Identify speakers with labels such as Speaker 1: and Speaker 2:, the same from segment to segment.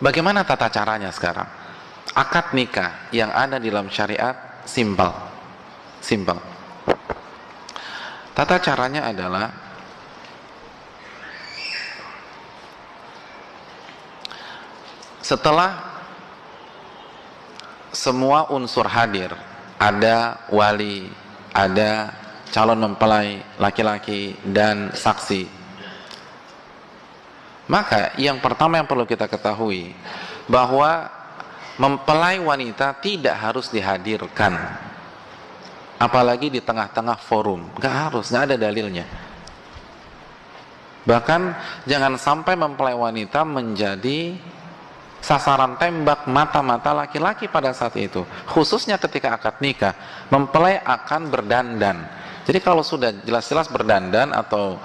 Speaker 1: Bagaimana tata caranya sekarang? Akad nikah yang ada di dalam syariat simpel. Tata caranya adalah setelah semua unsur hadir, ada wali, ada calon mempelai laki-laki dan saksi, maka yang pertama yang perlu kita ketahui bahwa mempelai wanita tidak harus dihadirkan, apalagi di tengah-tengah forum. Gak ada dalilnya. Bahkan jangan sampai mempelai wanita menjadi sasaran tembak mata-mata laki-laki pada saat itu. Khususnya ketika akad nikah, mempelai akan berdandan. Jadi kalau sudah jelas-jelas berdandan atau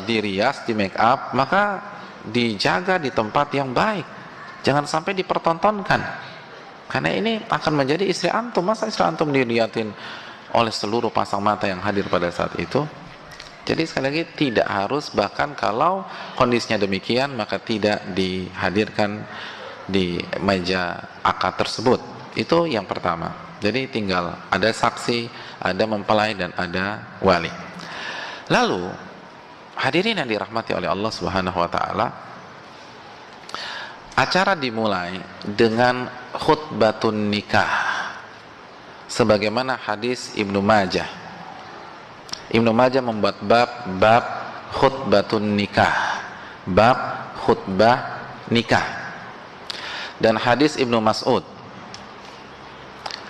Speaker 1: dirias, di make up, maka dijaga di tempat yang baik. Jangan sampai dipertontonkan. Karena ini akan menjadi istri antum. Masa istri antum dilihatin oleh seluruh pasang mata yang hadir pada saat itu? Jadi sekali lagi tidak harus, bahkan kalau kondisinya demikian maka tidak dihadirkan di meja akad tersebut. Itu yang pertama. Jadi tinggal ada saksi, ada mempelai dan ada wali. Lalu hadirin yang dirahmati oleh Allah Subhanahu wa taala, acara dimulai dengan khutbatun nikah sebagaimana hadis Ibnu Majah. Ibnu Majah membuat bab khutbatun nikah, bab khutbah nikah. Dan hadis Ibnu Mas'ud,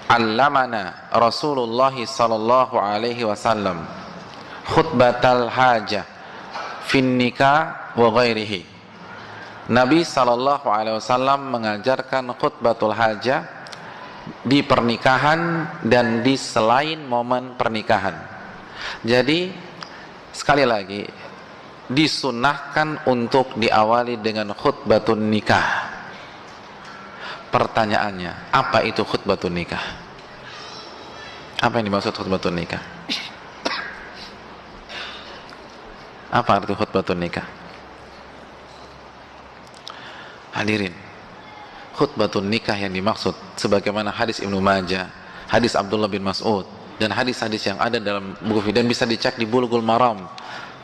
Speaker 1: allamana Rasulullah sallallahu alaihi wasallam khutbatal hajah fin nikah wa ghairihi. Nabi sallallahu alaihi wasallam mengajarkan khutbatul hajah di pernikahan dan di selain momen pernikahan. Jadi sekali lagi disunahkan untuk diawali dengan khutbatun nikah. Pertanyaannya, apa itu khutbatun nikah? Apa yang dimaksud khutbatun nikah? Apa arti khutbatun nikah? Hadirin, khutbatun nikah yang dimaksud sebagaimana hadis Ibnu Majah, hadis Abdullah bin Mas'ud dan hadis-hadis yang ada dalam buku dan bisa dicek di Bulughul Maram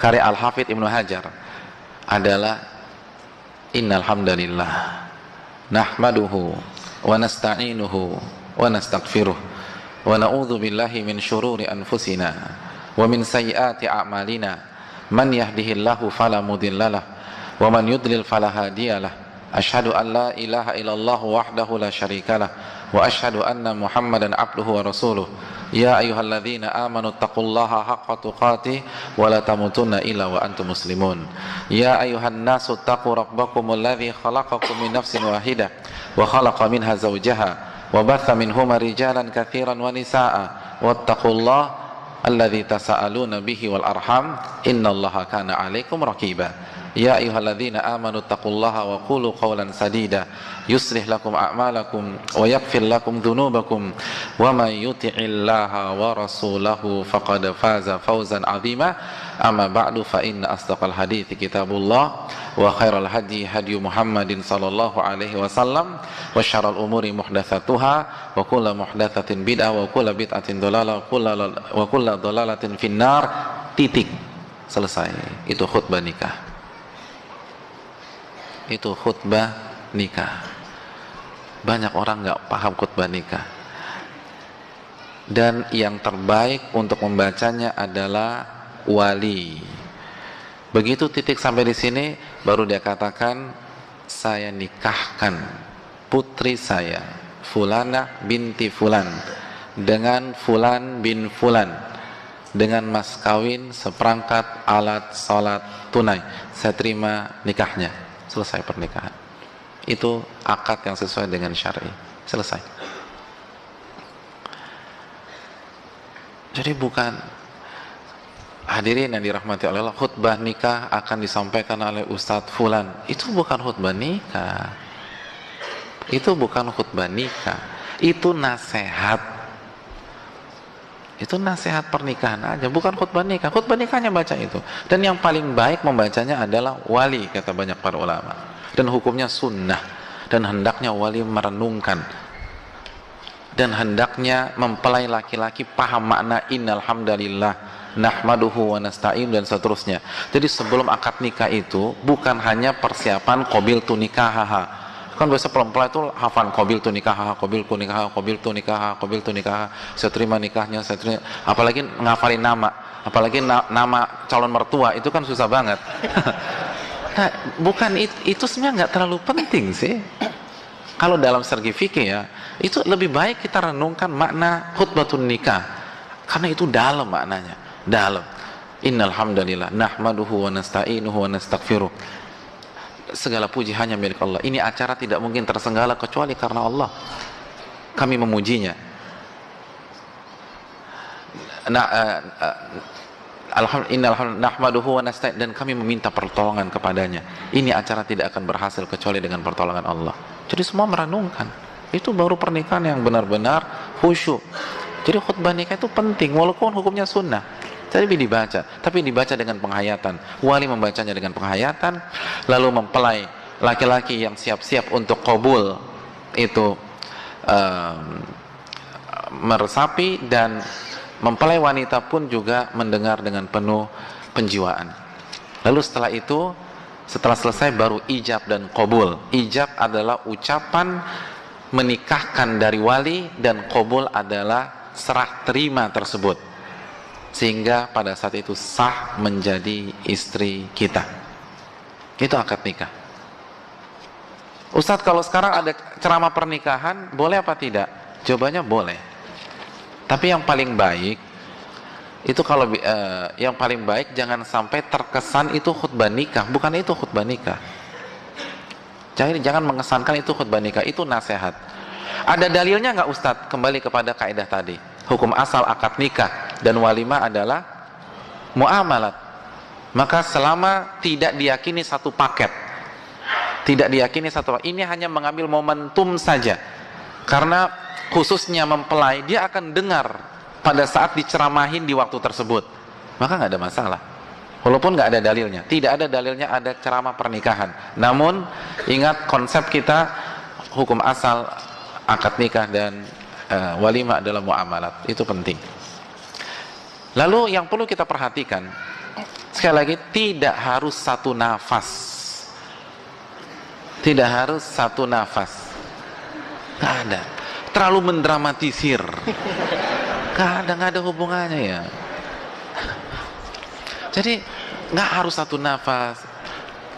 Speaker 1: karya Al-Hafidz Ibnu Hajar adalah innal hamdalillah nahmaduhu wa nasta'inuhu wa nastaghfiruh wa na'udzu billahi min syururi anfusina wa min sayyiati a'malina man yahdihillahu fala mudhillalah wa man yudlil fala hadiyalah. Asyhadu an la ilaha illallah wahdahu la syarikalah wa asyhadu anna Muhammadan abduhu wa rasuluh. Ya ayyuhalladzina amanu taqullaha haqqa tuqatih wa la tamutunna illa wa antum muslimun. Ya ayyuhan nasu taqu rabbakumul ladzi khalaqakum min nafsin wahidah wa khalaqa minha zawjaha wa batha minhuma rijalan katsiran wa nisaa'a wattaqullaha alladzi tasaaluna bihi wal arham innallaha kana 'alaikum raqiba. Ya ayyuhalladzina amanu taqullaha wa qulu qawlan sadida yuslih lakum a'malakum wa yaghfir lakum dhunubakum wa may yuti'illaha wa rasulahu faqad faza fawzan 'azima. Amma ba'du fa inna asdaqal hadithi kitabullah wa khairal hadi hadi Muhammadin sallallahu alaihi wasallam wa syarrul umuri muhdatsatuha wa kullu muhdatsatin bid'ah wa kullu bid'atin dhalalah wa kullu dhalalatin finnar. Titik. Selesai. Itu khutbah nikah. Itu khutbah nikah. Banyak orang nggak paham khutbah nikah, dan yang terbaik untuk membacanya adalah wali. Begitu titik sampai di sini, baru dia katakan, saya nikahkan putri saya Fulana binti Fulan dengan Fulan bin Fulan dengan mas kawin seperangkat alat salat tunai. Saya terima nikahnya. Selesai pernikahan. Itu akad yang sesuai dengan syar'i. Selesai. Jadi bukan, hadirin yang dirahmati oleh Allah, khutbah nikah akan disampaikan oleh Ustadz Fulan. Itu bukan khutbah nikah. Itu bukan khutbah nikah. Itu nasihat. Itu nasihat pernikahan aja, bukan khutbah nikah. Khutbah nikahnya baca itu. Dan yang paling baik membacanya adalah wali, kata banyak para ulama. Dan hukumnya sunnah. dan hendaknya wali merenungkan, dan hendaknya mempelai laki-laki paham makna innal hamdalillah nahmaduhu wa nasta'in dan seterusnya. Jadi sebelum akad nikah itu bukan hanya persiapan qabiltu nikahaha. Kan biasa pelempel itu hafal qabiltu nikahaha, qabiltu nikahaha, qabiltu nikahaha, qabiltu nikahaha, saya terima nikahnya, saya terima. Apalagi ngafalin nama, apalagi nama calon mertua itu kan susah banget. Nah, bukan itu sebenarnya nggak terlalu penting sih. Kalau dalam segi fikih ya, itu lebih baik kita renungkan makna khutbatun nikah, karena itu dalam maknanya, dalam. Innal hamdalillah nahmaduhu wa nasta'inuhu wa nastaghfiruh. Segala puji hanya milik Allah. Ini acara tidak mungkin tersenggala kecuali karena Allah. Kami memujinya. Alhamdulillah nahmaduhu wa nasta'in, dan kami meminta pertolongan kepadanya. Ini acara tidak akan berhasil kecuali dengan pertolongan Allah. Jadi semua merenungkan. Itu baru pernikahan yang benar-benar khusyuk. Jadi khutbah nikah itu penting walaupun hukumnya sunnah. Tapi dibaca dengan penghayatan. Wali membacanya dengan penghayatan, lalu mempelai laki-laki yang siap-siap untuk qabul itu meresapi, dan mempelai wanita pun juga mendengar dengan penuh penjiwaan. Lalu setelah itu, setelah selesai baru ijab dan qabul. Ijab adalah ucapan menikahkan dari wali, dan qabul adalah serah terima tersebut, sehingga pada saat itu sah menjadi istri kita. Itu akad nikah. Ustadz, kalau sekarang ada ceramah pernikahan, boleh apa tidak? Jawabannya boleh. Tapi yang paling baik itu yang paling baik jangan sampai terkesan itu khutbah nikah. Bukan itu khutbah nikah. Jangan mengesankan itu khutbah nikah. Itu nasihat. Ada dalilnya nggak Ustadz? Kembali kepada kaidah tadi. Hukum asal akad nikah dan walimah adalah muamalat. Maka selama tidak diyakini satu paket, ini hanya mengambil momentum saja. Karena khususnya mempelai, dia akan dengar pada saat diceramahin di waktu tersebut, maka nggak ada masalah. Walaupun nggak ada dalilnya, tidak ada dalilnya ada ceramah pernikahan. Namun ingat konsep kita, hukum asal akad nikah dan walimah adalah muamalat. Itu penting. Lalu yang perlu kita perhatikan, sekali lagi, tidak harus satu nafas. Tidak harus satu nafas. Nggak ada. Terlalu mendramatisir. Nggak ada hubungannya ya. Jadi nggak harus satu nafas.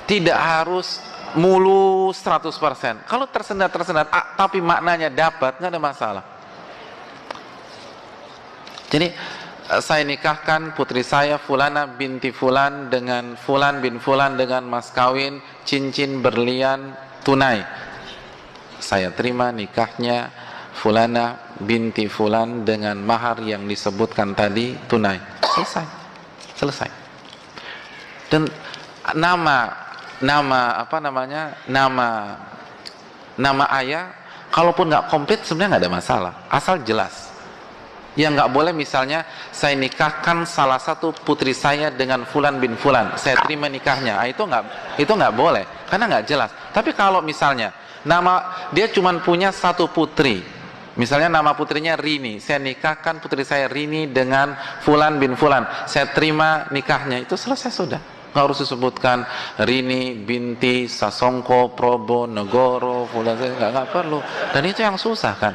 Speaker 1: Tidak harus mulus 100%. Kalau tersendat, tapi maknanya dapat, nggak ada masalah. Jadi saya nikahkan putri saya Fulana binti Fulan dengan Fulan bin Fulan dengan mas kawin cincin berlian tunai. Saya terima nikahnya Fulana binti Fulan dengan mahar yang disebutkan tadi tunai. Selesai. Dan nama ayah kalaupun nggak komplit sebenarnya nggak ada masalah, asal jelas. Yang nggak boleh misalnya saya nikahkan salah satu putri saya dengan Fulan bin Fulan, saya terima nikahnya, itu nggak boleh karena nggak jelas. Tapi kalau misalnya dia cuma punya satu putri, misalnya nama putrinya Rini, saya nikahkan putri saya Rini dengan Fulan bin Fulan, saya terima nikahnya, itu selesai sudah. Nggak harus disebutkan Rini binti Sasongko Probo Negoro Fulan, nggak perlu. Dan itu yang susah kan.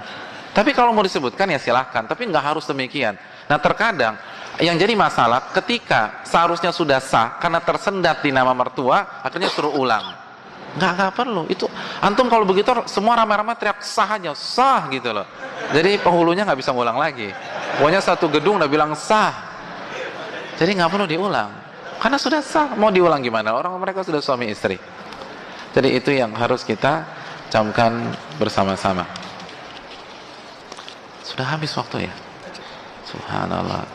Speaker 1: Tapi kalau mau disebutkan ya silahkan, tapi nggak harus demikian. Nah terkadang yang jadi masalah ketika seharusnya sudah sah karena tersendat di nama mertua, akhirnya suruh ulang. Nggak perlu. Itu antum kalau begitu semua ramai-ramai teriak sah aja, sah gitu loh. Jadi penghulunya nggak bisa ngulang lagi. Pokoknya satu gedung udah bilang sah. Jadi nggak perlu diulang. Karena sudah sah, mau diulang gimana? Orang mereka sudah suami istri. Jadi itu yang harus kita camkan bersama-sama. Sudah habis waktu ya? Subhanallah.